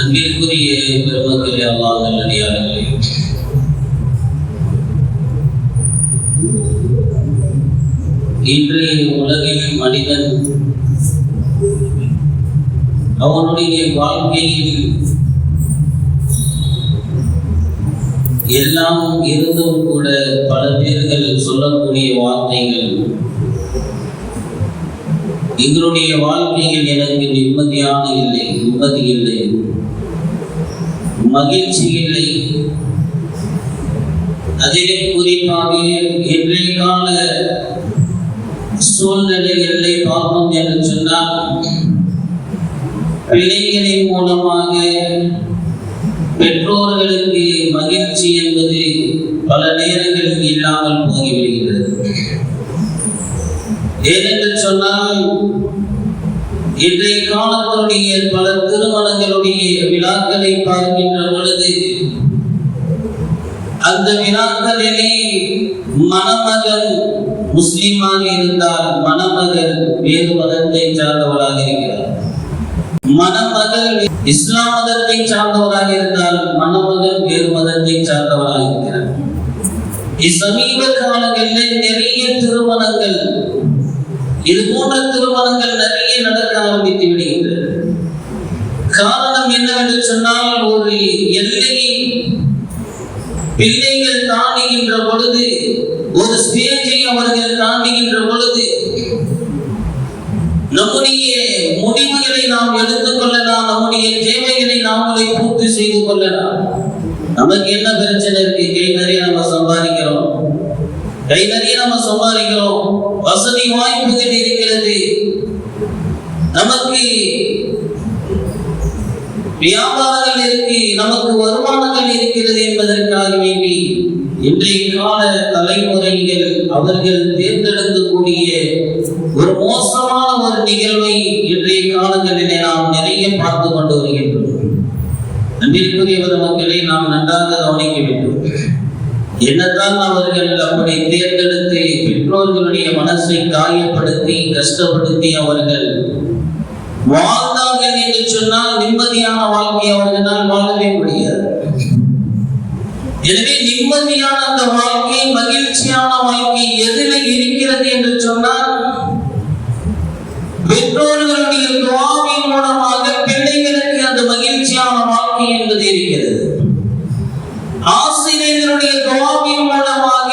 அன்பிற்குரிய பெருமக்களே, அல்லாஹ் நல்லடியார்களே, இன்றைய உலகில் மனிதன் அவனுடைய வாழ்க்கையில் எல்லாம் இருந்தும் கூட பல பேர்கள் சொல்லக்கூடிய வார்த்தைகள், எங்களுடைய வாழ்க்கையில் எனக்கு நிம்மதி இல்லை, மகிழ்ச்சி இல்லை. அதிலே குறிப்பாக இன்றைய கால சூழ்நிலைகளை பார்ப்போம் என்று சொன்னால், பிள்ளைகளின் மூலமாக பெற்றோர்களுக்கு மகிழ்ச்சி என்பது பல நேரங்களில் இல்லாமல் போய்விடுகிறது. ஏனென்று சொன்னால், இன்றைய காலத்தினுடைய பல திருமணங்களுடைய விழாக்களை பார்க்கின்ற பொழுது, அந்த விழாக்களிலே மணமகன் முஸ்லிமாக இருந்தால் மணமகன் வேறு மதத்தை சார்ந்தவராக இருக்கிறார், மணமகள் இஸ்லாம் மதத்தை சார்ந்தவராக இருந்தால் மணமகன் வேறு மதத்தை சார்ந்தவராக இருக்கிறார். சமீப காலங்களில் நிறைய திருமணங்கள், இது போன்ற திருமணங்கள் நிறைய நடக்க ஆரம்பித்து விடுகின்றன. காரணம் என்னவென்று சொன்னால், ஒரு எல்லையை பிள்ளைகள் தாண்டுகின்ற பொழுது, ஒரு ஸ்டேஜை அவர்கள் தாண்டுகின்ற பொழுது, நம்முடைய முடிவுகளை நாம் எடுத்துக் கொள்ளலாம், நம்முடைய தேவைகளை நாமளே பூர்த்தி செய்து கொள்ளலாம். நமக்கு என்ன பிரச்சனை இருக்கு? கை நிறைய நம்ம சம்பாதிக்கிறோம், வசதி வாய்ப்புகள் இருக்கிறது, நமக்கு வியாபாரங்கள் இருக்கு, நமக்கு வருமானங்கள் இருக்கிறது என்பதற்காக வேண்டி இன்றைய கால தலைமுறைகள் அவர்கள் தேர்ந்தெடுக்கக்கூடிய ஒரு மோசமான ஒரு நிகழ்வை இன்றைய காலங்களிலே நாம் நிறைய பார்த்து கொண்டு வருகின்றோம். அன்பிற்குரிய மக்களை நாம் நன்றாக கவனிக்க வேண்டும். என்னதான் அவர்கள் அப்படி தேர்ந்தெடுத்து பெற்றோர்களுடைய மனசை காயப்படுத்தி கஷ்டப்படுத்தி அவர்கள் வாழ்ந்தார்கள் என்று சொன்னால், நிம்மதியான வாழ்க்கை அவர்களால் வாழவே முடியாது. எனவே நிம்மதியான அந்த வாழ்க்கை, மகிழ்ச்சியான வாழ்க்கை எதில் இருக்கிறது என்று சொன்னால், பெற்றோர்களுடைய துஆவின் மூலமாக பிள்ளைகளுக்கு அந்த மகிழ்ச்சியான வாழ்க்கை என்பது இருக்கிறது. ஆசிரியர்களுடைய துஆவின் மூலமாக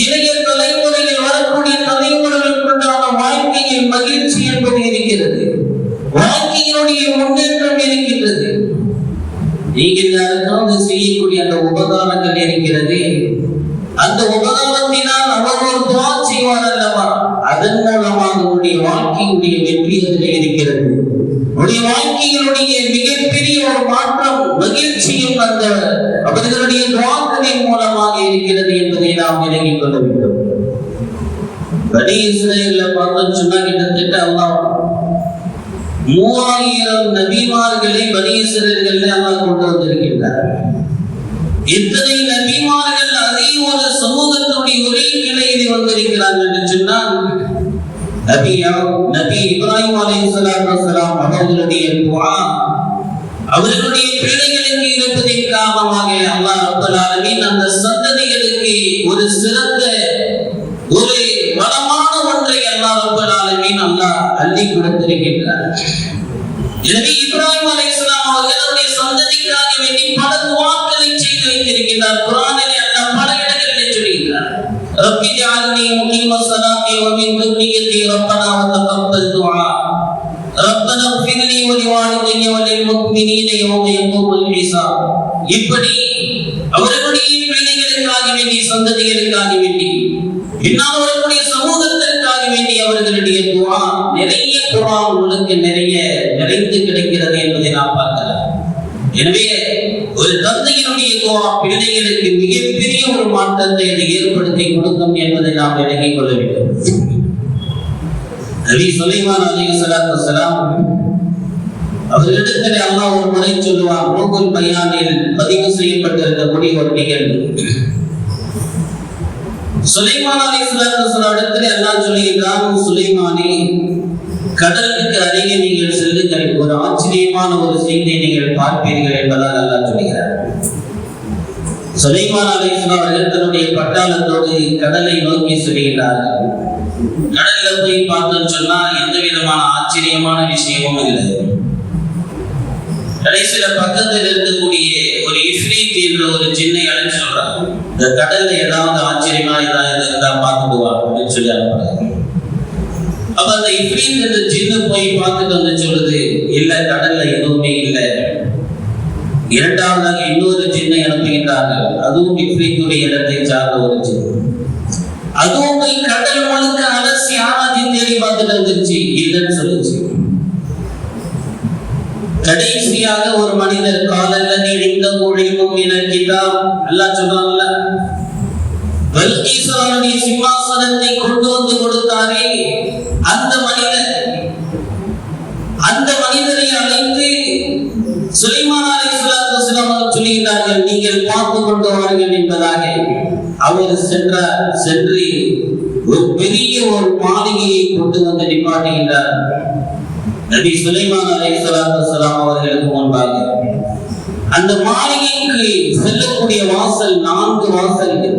இளைய தலைமுறையில் வரக்கூடிய தலைமுறைகளுக்குண்டான வாழ்க்கையில் மகிழ்ச்சி என்பது இருக்கிறது, வாழ்க்கையினுடைய முன்னேற்றம் இருக்கின்றது. நீங்கள் யாருக்காவது செய்யக்கூடிய அந்த உபகாரங்கள் இருக்கிறது, அந்த உபகாரத்தினால் அவர் ஒரு துஆ செய்வார் அல்லவா, அதன் மூலமாக உங்களுடைய வாழ்க்கையுடைய வெற்றி அதில் இருக்கிறது. உங்களுடைய வாழ்க்கையினுடைய மிகப்பெரிய ஒரு மாற்றம் மகிழ்ச்சியும் அந்த அவர்களுடைய துஆக்களின் மூலமாக இருக்கிறது என்பதை நாம் விளங்கிக் கொள்ள வேண்டும். பனி இஸ்ரவேல்ல பார்த்தோம் சொன்னா, கிட்டத்தட்ட அல்லாஹ் 3000 நபிமார்களை பனி இஸ்ரவேல்ல அல்லாஹ் கொண்டு வந்திருக்கிறார். இத்தனை நபிமார்கள் அதே ஒரு சமூகத்தினுடைய ஒரே நிலையில் வந்திருக்கிறார்கள் என்று சொன்னால், நபி இப்ராஹிம் அலைஹிஸ்ஸலாத்து வஸலாம் அவர்களுடைய துஆ அவர்களுடைய பிள்ளைகளுக்கு இருப்பதின் காரணமாக அல்லாஹ் ரப்பல் ஆலமீன் அந்த சந்ததிகளுக்கு ஒரு சிறந்த ஒரு வளமான ஒன்றை அல்லாஹ் ரப்பல் ஆலமீன் அல்லாஹ் அள்ளி கொடுத்திருக்கிறார். எனவே இப்ராஹிம் அலைஹிஸ்ஸலாம் அவர்களுடைய சந்ததிக்காக வேண்டி பல துஆக்களை செய்து வைத்திருக்கிறார். குர்ஆனிலே அல்லாஹ் பல இடங்களிலே சொல்கிறார், ரப்பி ஜஅல்னி முகீமஸ் ஸலாத்தி வ மின் துர்ரிய்யத்தி ரப்பனா வ தகப்பல் துஆ ரப்பனா ஃபிர்லி வ லிவாலிதைய வ லில் முஃமினீன யௌம யகூமுல் ஹிசாப். இப்படி அவர்களுடைய பிள்ளைகளுக்காக வேண்டி, சந்ததிகளுக்காக வேண்டி, பின்னால் அவர்களுடைய சமூகத்திற்காக வேண்டி அவர்களுடைய துஆ நிறைய குர்ஆன் உங்களுக்கு நிறைந்து கிடைக்கிறது என்பதை நாம் பார்க்கலாம். எனவே ஒரு தந்தையினுடைய துஆ பிள்ளைகளுக்கு மிகப்பெரிய ஒரு மாற்றத்தை ஏற்படுத்தி கொடுக்கும் என்பதை நாம் விளங்கிக் கொள்ள வேண்டும். நபி சுலைமான் அலைஹிஸ்ஸலாத்து வஸலாம் அவர்களிடத்தில் அல்லாஹ் ஒரு முறை சொல்லுவார், ரூஹுல் பயானில் பதிவு செய்யப்பட்டிருக்கக்கூடிய ஒரு நிகழ்வு. சுலைமான் அலைஹிஸ்ஸலாத்து வஸலாம் இடத்தில் அல்லாஹ் சொல்லுகிறான், சுலைமானே கடலுக்கு அருகே நீங்கள் செல்லுங்கள், ஒரு ஆச்சரியமான ஒரு செய்தியை நீங்கள் பார்ப்பீர்கள் என்பதாக அல்லாஹ் சொல்கிறார். சுலைமான் அலைஹிஸ்ஸலாம் அவர்கள் தன்னுடைய பட்டாளத்தோடு கடலை நோக்கி செல்கிறார்கள். கடல்ல போய் பார்த்தோம்னு சொன்னா எந்த விதமான ஆச்சரியமான விஷயமும் இல்லை. கடைசியில பக்கத்தில் இருக்கக்கூடிய ஒரு இஃப்ரீத் என்ற ஒரு ஜின்னை அழைச்சு சொல்றாங்க, இந்த கடல்ல ஏதாவது ஆச்சரியமா ஏதாவது இருந்தா பார்த்துடுவா அப்படின்னு சொல்லி அனுப்புறாங்க. அப்ப அந்த இஃப்ரீத் என்ற ஜின்னு போய் பார்த்துட்டு வந்து சொல்லுது, இல்ல கடல்ல எதுவுமே இல்லை. இரண்டாவதாக இன்னொரு ஜின்னை அனுப்புகின்றார்கள், அதுவும் இஃப்ரீத்துடைய இடத்தை சார்ந்த ஒரு ஜின்னு. அதுவும் போய் கடல் முழுக்க அலசி ஆராய்ச்சி தேடி பார்த்துட்டு வந்துருச்சு, இல்லைன்னு சொல்லுச்சு. கடைசியாக ஒரு மனிதர் காலல்ல நீடிந்த மொழியும் இனக்கிதாம் அல்லாஹ் சொல்றான்ல, பல்கீஸாவுடைய சிம்மாசனத்தை கொண்டு வந்து கொடுத்தாரே அந்த மனிதரை அழைத்து சுலைமான் அலைஹிஸ்ஸலாத்து வஸலாம் சொல்லுகிறார்கள், நீங்கள் பார்த்து கொண்டு வாருங்கள் என்பதாக. அவர் சென்று ஒரு பெரிய ஒரு மாளிகையை கொண்டு வந்து நிப்பாட்டுகின்றார். நபி சுலைமான் அலைஹிஸ்ஸலாத்து வஸலாம் அவர்களுக்கு முன்பாக அந்த மாளிகைக்கு செல்லக்கூடிய வாசல் 4 வாசல்கள்.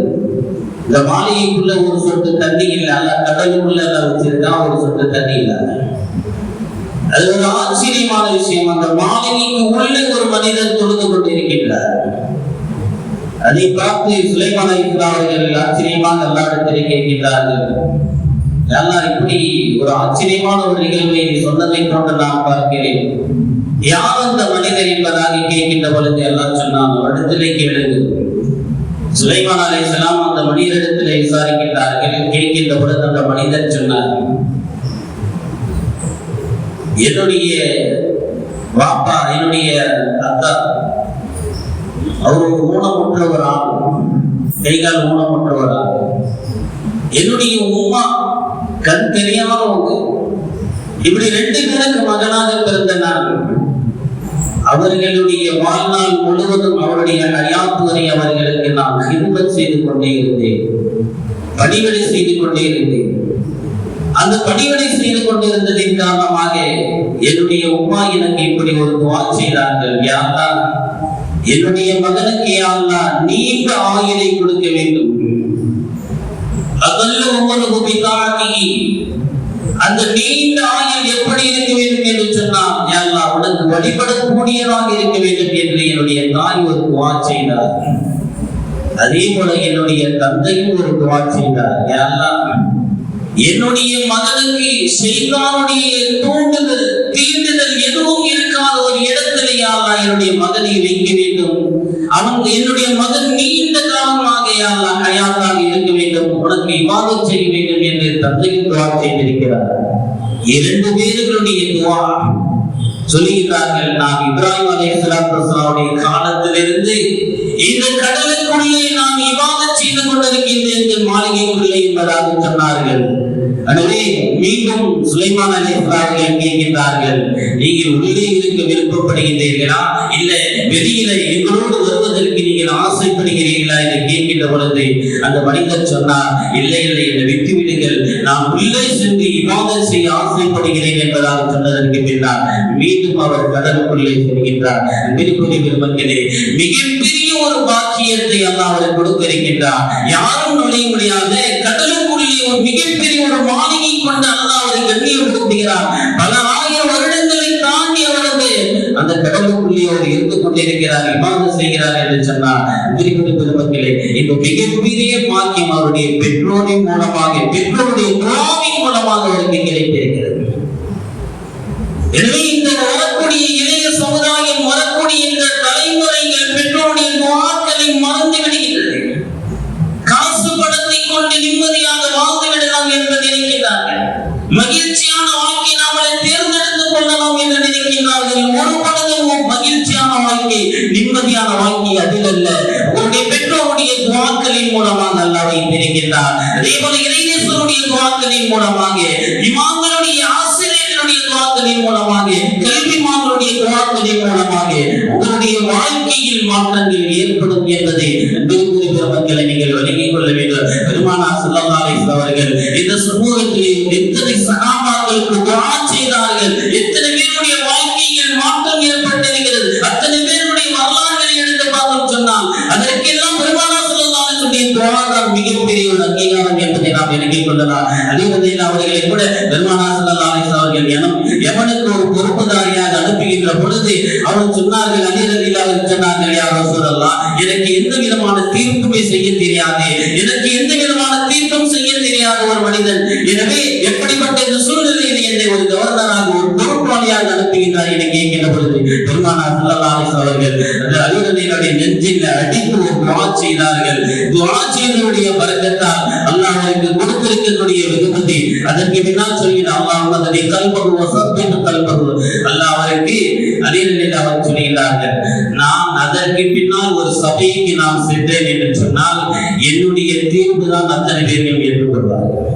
இந்த மாளிகைக்குள்ள ஒரு சொட்டு தண்ணி இல்லை, கடலுக்குள்ள வச்சிருக்கான் ஒரு சொட்டு தண்ணி இல்லாத. அது ஒரு ஆச்சரியமான விஷயம். அந்த மாளிகைக்கு உள்ளே ஒரு மனிதன் தொழுது கொண்டிருக்கின்றார். அதை பார்த்து சுலைமான் அலைஹிஸ்ஸலாம் அவர்கள் ஆச்சரியமாக அல்லாஹ்விடத்தில் கேட்கின்றார்கள், அல்லாஹ் இப்படி ஒரு ஆச்சரியமான ஒரு நிகழ்வை சொன்னதை கொண்டு நான் பார்க்கிறேன், யார் அந்த மனிதர் என்பதாக கேட்கின்ற பொழுது அல்லாஹ் சொன்னான், இடத்திலே கேளுங்கள். சுலைமான் அலைஹிஸ்ஸலாம் அந்த மனிதரிடத்திலே விசாரிக்கின்றார்கள். கேட்கின்ற பொழுது அந்த மனிதர் சொன்னார், என்னுடைய பாப்பா, என்னுடைய அத்தா, அவர் ஊனமுற்ற ஒரு ஆள், கைகால் ஊனமுற்ற ஒரு ஆள். என்னுடைய உம்மா கண் தெரியாதவங்க. இப்படி 2 பேருக்கு மகனாக பிறந்த நான் அவர்களுடைய வாழ்நாள் முழுவதும் அவருடைய ஹயாத் வரை அவர்களுக்கு நான் ஹிதமத் செய்து கொண்டே இருந்தேன், பணிவிடை செய்து கொண்டே இருந்தேன். அந்த பணிவிடை செய்து கொண்டிருந்ததின் காரணமாக என்னுடைய உம்மா எனக்கு இப்படி ஒரு துஆ செய்தார்கள், யா அல்லாஹ் என்னுடைய மகனுக்கு யா அல்லாஹ் நீண்ட ஆயுளை கொடுக்க வேண்டும். அந்த நீண்ட ஆயுள் எப்படி இருக்க வேண்டும் என்று சொன்னால், யா அல்லாஹ் உனக்கு வழிபடக்கூடியதாக இருக்க வேண்டும் என்று என்னுடைய தாய் ஒரு துஆ செய்தார். அதே போல என்னுடைய தந்தையும் ஒரு துஆ செய்தார், யா அல்லாஹ் என்னுடைய மகனுக்கு ஷைத்தானுடைய தூண்டுதல் தீண்டுதல் எதுவும் இருக்காத ஒரு இடத்திலே யா அல்லாஹ் என்னுடைய மகனை வைக்க வேண்டும். என்னுடைய மகன் நீண்ட காலமாக யா அல்லாஹ் ஹயாத்தாக இருக்க வேண்டும், உனக்கு இபாதத் செய்ய வேண்டும் என்று தந்தையும் துஆ செய்திருக்கிறார். 2 பேர்களுடைய துஆ சொல்லுகிறார்கள், நான் இப்ராஹிம் அலைஹிஸ்ஸலாத்து வஸலாமுடைய காலத்திலிருந்து இந்த கடலுக்குள்ளே நான் இபாதத் செய்து கொண்டிருக்கின்றேன் இந்த மாளிகைக்குள்ளே என்பதாக சொன்னார்கள். எனவே மீண்டும் சுலைமான் அலைஹிஸ்ஸலாம் அவர்கள் கேட்கின்றார்கள், நீங்கள் உள்ளே இருக்க விருப்பப்படுகின்றீர்களா, இல்ல வெளியில எங்களோடு வருவதற்கு நீங்கள் ஆசைப்படுகிறீர்களா என்று கேட்கின்ற பொழுது அந்த மனிதர் சொன்னார், இல்லை இல்லை என்னை விட்டு விடுங்கள், நான் உள்ளே சென்று இபாதத் செய்ய ஆசைப்படுகிறேன் என்பதாக சொன்னதற்கு பின்னால் மீண்டும் அவர் கடலுக்குள்ளே செல்கின்றார். மக்களே, மிகப்பெரிய ஒரு பாக்கியத்தை அல்லாஹ் அவருக்கு கொடுக்க இருக்கின்றார். யாரும் நுழைய முடியாத கடலுக்குள்ளே ஒரு மிகப்பெரிய ஒரு மாளிகை கொண்டு அல்லாஹ் அவரை கண்ணியப்படுத்துகிறார். பல 1000 வருடங்களை தாண்டி அவரது அந்த கடலுக்குள்ளே அவர் இருந்து கொண்டிருக்கிறார், இபாதத் செய்கிறார் என்று சொன்னார். மக்களே, இந்த மிகப்பெரிய பாக்கியம் அவருடைய பெற்றோரின் மூலமாக, பெற்றோருடைய துஆவின் மூலமாக அவருக்கு கிடைத்திருக்கிறது. எனவே இந்த வரக்கூடிய இளைய சமுதாயம், வரக்கூடிய இந்த தலைமுறைகள் பெற்றோருடைய துஆக்களை மறந்து விடுகின்றது. காசு பணத்தை கொண்டு நிம்மதியாக வாழ்ந்து விடலாம் என்று நினைக்கிறார்கள். மகிழ்ச்சியான வாழ்க்கை நாமளை தேர்ந்தெடுத்துக் கொள்ளலாம் என்று நினைக்கிறார்கள். ஒரு படமும் மகிழ்ச்சியான வாழ்க்கை, நிம்மதியான வாழ்க்கை அதில் அல்ல. உங்களுடைய பெற்றோருடைய துஆக்களின் மூலமாக அல்லாஹ் வைத்திருக்கிறார். அதேபோல இறைநேசருடைய துஆக்களின் மூலமாக, இமாம்களுடைய ஆசிரியர்களுடைய துஆக்களின் மூலமாக, கல்விமான்களுடைய துஆக்களின் மூலமாக உங்களுடைய வாழ்க்கையில் மாற்றங்கள் ஏற்படும் என்பதை மக்களை நீங்கள் வழங்கிக் கொள்ள வேண்டும். பெருமானார் ஸல்லல்லாஹு அலைஹி வஸல்லம் அவர்கள் இந்த சமூகத்தில் எத்தனை சஹாபாக்களுக்கு துஆ செய்தார்கள் இருக்கிறார்கள். எத்தனை பேருடைய வாழ்க்கையில் மாற்றம் ஏற்பட்டிருக்கிறது. அத்தனை பேருடைய வரலாறுகளை எடுத்து பார்த்தோம் சொன்னால் அதற்கெல்லாம் பெருமானார் ஸல்லல்லாஹு அலைஹி வஸல்லம் துஆ தான் மிகப்பெரிய ஒரு அங்கீகாரம் என்பதை நாம் விளங்கிக் கொள்ளலாம். அதே வகையில் அவர்களை கூட பெருமானார் ஸல்லல்லாஹு அலைஹி வஸல்லம் அவர்கள் எவனுக்கு ஒரு பொறுப்புதாரியாக அனுப்புகின்ற பொழுது அவர் சொன்னார்கள், அலி ரலியல்லாஹு அன்ஹு சொன்னார்கள், யா ரசூலல்லாஹ், எனக்கு எந்த விதமான தீர்ப்புமே செய்ய தெரியாது, எனக்கு எந்த விதமான தீர்ப்பும் செய்ய தெரியாத ஒரு மனிதன். எனவே எப்படிப்பட்ட இந்த சூழ்நிலையில் என்னை ஒரு கவர்னராக ஒரு பொறுப்பாளியாக அனுப்புகின்றார் என கேட்கின்ற பொழுது பெருமானார் ஸல்லல்லாஹு அலைஹி வஸல்லம் அவர்கள் அலி ரலியல்லாஹு நெஞ்சில் அடித்து ஒரு துஆ செய்தார்கள். துஆ செய்ததுடைய பரக்கத்தால் அல்லாஹ் அவருக்கு கொடுத்திருக்கக்கூடிய வெகுமதி அதற்கு பின்னால் சொல்கிறார், அல்லாஹ் அதனை கல்பகு வஸபின் கல்பகு, அல்லாஹ் அவருக்கு அலி ரலியல்லாஹு அவர் சொல்கிறார்கள், நான் அதற்கு பின்னால் ஒரு சபைக்கு நான் சென்றேன் என்று சொன்னால் என்னுடைய தீர்ப்பு தான் அத்தனை பேர்கள் ஏற்றுக்கொள்வார்கள்.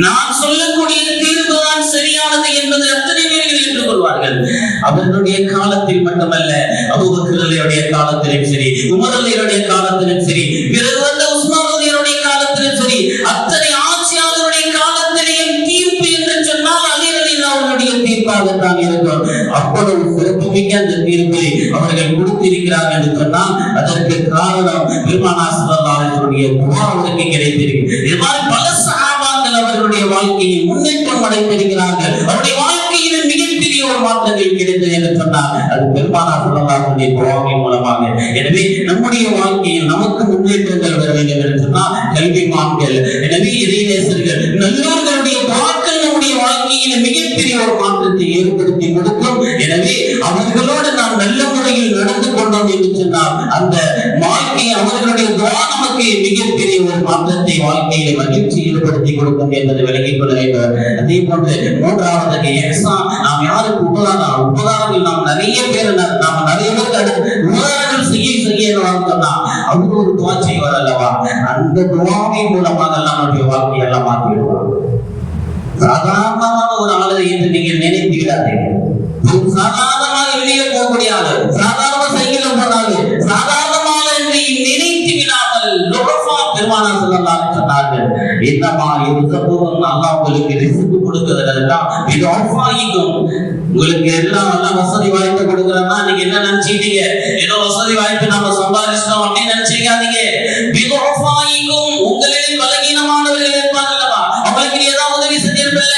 நான் சொல்லக்கூடிய தீர்ப்பு தான் சரியானது என்பது அத்தனை பேர்கள் ஏற்றுக்கொள்வார்கள். அவர்களுடைய காலத்தில் மட்டுமல்ல, அபூபக்கர் ரலியல்லாஹு காலத்திலும் சரி, உமர் ரலியல்லாஹு காலத்திலும் சரி, பிறகு வந்த உஸ்மான் ரலியல்லாஹு காலத்திலும் சரி, அத்தனை ஆட்சியாளருடைய காலத்திலேயும் தீர்ப்பு என்று சொன்னால் அலி ரலியல்லாஹு அவர்களுடைய தீர்ப்பாகத்தான் இருக்கும். அவ்வளவு சிறப்புமிக்க அந்த தீர்ப்பை அவர்கள் கொடுத்திருக்கிறார்கள் என்று சொன்னால் அதற்கு காரணம் பெருமானார் ஸல்லல்லாஹு அலைஹி வஸல்லம் துஆ அவருக்கு கிடைத்திருக்கிறது. இது மாதிரி பல சஹாபாக்கள் அவர்களுடைய வாழ்க்கையில் முன்னேற்றம் அடைந்திருக்கிறார்கள். அவருடைய வாழ்க்கையில் மிகப்பெரிய ஒரு மாற்றங்கள் கிடைத்தது என்று சொன்னால் அது பெருமானார் ஸல்லல்லாஹு அலைஹி வஸல்லம் துஆவின் மூலமாக. எனவே நம்முடைய வாழ்க்கையில் நமக்கு முன்னேற்றங்கள் வர வேண்டும் என்று சொன்னால் கல்விமான்கள், எனவே இறைநேசர்கள், நல்லோர்களுடைய வாக்கள் நம்முடைய வாழ்க்கையில் மிகப்பெரிய ஒரு மாற்றத்தை ஏற்படுத்தி கொடுக்கும். எனவே அவர்களோடு நாம் நல்ல முறையில் நடந்து கொண்டோம் என்று சொன்னால் அந்த வாழ்க்கை அவர்களுடைய துஆ நமக்கு மிகப்பெரிய ஒரு மாற்றத்தை வாழ்க்கையில மகிழ்ச்சி ஏற்படுத்தி கொடுக்கும் என்பதை விளங்கிக் கொள்ள வேண்டும். அதே போன்று மூன்றாவது இஹ்சான், நாம் யாருக்கு உபகாரங்கள் நாம் நிறைய பேர் நாம் நிறைய பேருக்கு உபகாரங்கள் செய்ய சொன்னா அவங்க ஒரு துஆ செய்வார் அல்லவா, அந்த துஆவின் மூலமாக எல்லாம் நம்முடைய வாழ்க்கையை எல்லாம் மாற்றி விடுவாங்க. சாதாரணமான ஒரு ஆளை என்று நீங்கள் நினைத்து விடாதீங்க. சாதாரணமாக வெளியே போகக்கூடிய ஆளு, சாதாரண சைக்கிள் போனாலு, சாதாரணமாக என்று நினைத்து விடாமல் பெருமானார் ஸல்லல்லாஹு அலைஹி வஸல்லம் சொன்னார்கள், என்னமா யுஸபுன், அல்லாஹ் உங்களுக்கு ரிஸ்க் கொடுக்கிறதெல்லாம் இது ஆஃபாயிக்கும். உங்களுக்கு எல்லாம் வசதி வாய்ப்பு கொடுக்கறனா நீங்க என்ன நினைச்சீங்க, ஏதோ வசதி வாய்ப்பு நம்ம சம்பாதிச்சோம் அப்படின்னு நினைச்சீங்க. பிதுஆஃபாயிக்கும், உங்களில் பலகீனமானவர்கள் இருப்பார்களா, அவங்களுக்கு ஏதாவது உதவி செஞ்சிருப்பீங்க,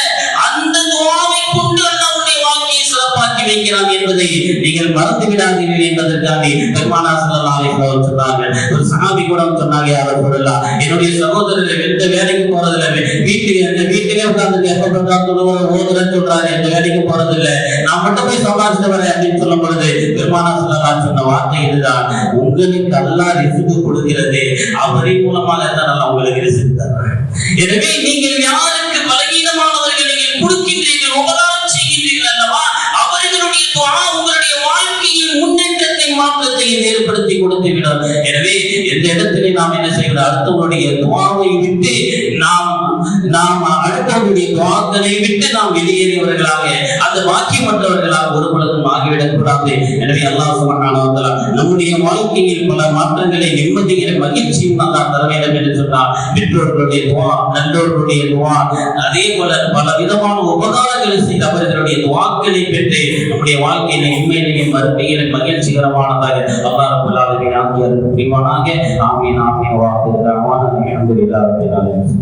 அந்த துஆவை கொண்டு அல்லாஹ்வுடைய வாழ்க்கையை சிறப்பாக்கி வைக்கிறான் என்பதை நீங்கள் மறந்து விடாதீர்கள் என்பதற்காக பெருமானார் ஸல்லல்லாஹு அலைஹி வஸல்லம் சொன்னார்கள். ஒரு சஹாபி கூட சொன்னாங்க, யா ரசூலல்லாஹ், என்னுடைய சகோதரர் எந்த வேலைக்கு போறதில்லை, வீட்டிலே உட்கார்ந்து எப்ப ஓதுறன்னு சொல்றாரு, எந்த வேலைக்கு போறதில்லை, நான் மட்டும் போய் சம்பாதிச்சுட்டு வரேன் அப்படின்னு சொல்லும் பொழுது பெருமானார் ஸல்லல்லாஹு அலைஹி சொன்ன வார்த்தை இதுதான், உங்களுக்கு அல்லாஹ் ரிஸ்க் கொடுக்கிறது, அவரின் மூலமாக தான் அல்லாஹ் உங்களுக்கு ரிஸ்க் தர்றார். எனவே நீங்கள் யாருக்கு பலகீனமானவர்கள் நீங்கள் கொடுக்கின்றீர்கள், உபகாரம் செய்கின்றீர்கள் அல்லவா, அவர்களுடைய துஆ உங்களுடைய வாழ்க்கையில் முன்னேற்றத்தை மாற்றத்தை ஏற்படுத்தி கொடுத்து விடும். எனவே எந்த இடத்திலே நாம் என்ன செய்யணும், அடுத்தவருடைய துஆவை விட்டு நாம் அடுத்தவருடைய துஆக்களை விட்டு நாம் வெளியேறியவர்களாக அந்த பாக்கியமற்றவர்களாக ஒரு பொழுதும் ஆகிவிடக் கூடாது. எனவே அல்லாஹ் சுப்ஹானஹு வ தஆலா நம்முடைய வாழ்க்கையில் பல மாற்றங்களை, நிம்மதிகளை, மகிழ்ச்சியும் அல்லாஹ் தர வேண்டும் என்று சொன்னார். பெற்றோர்களுடைய துஆ, நல்லோர்களுடைய துஆ, அதே போல பல விதமான உபகாரங்களை செய்த அவர்களுடைய துஆக்களை பெற்று நம்முடைய வாழ்க்கையில இம்மையிலேயும் மறுமையிலும் மகிழ்ச்சிகரமானதாக அல்லாஹ் ரப்பல் ஆலமீன் ஆக்கி அருள் புரிவானாக. ஆமீன் ஆமீன். வா ஆகிரு தஅவானா அல்ஹம்துலில்லாஹி ரப்பில் ஆலமீன்.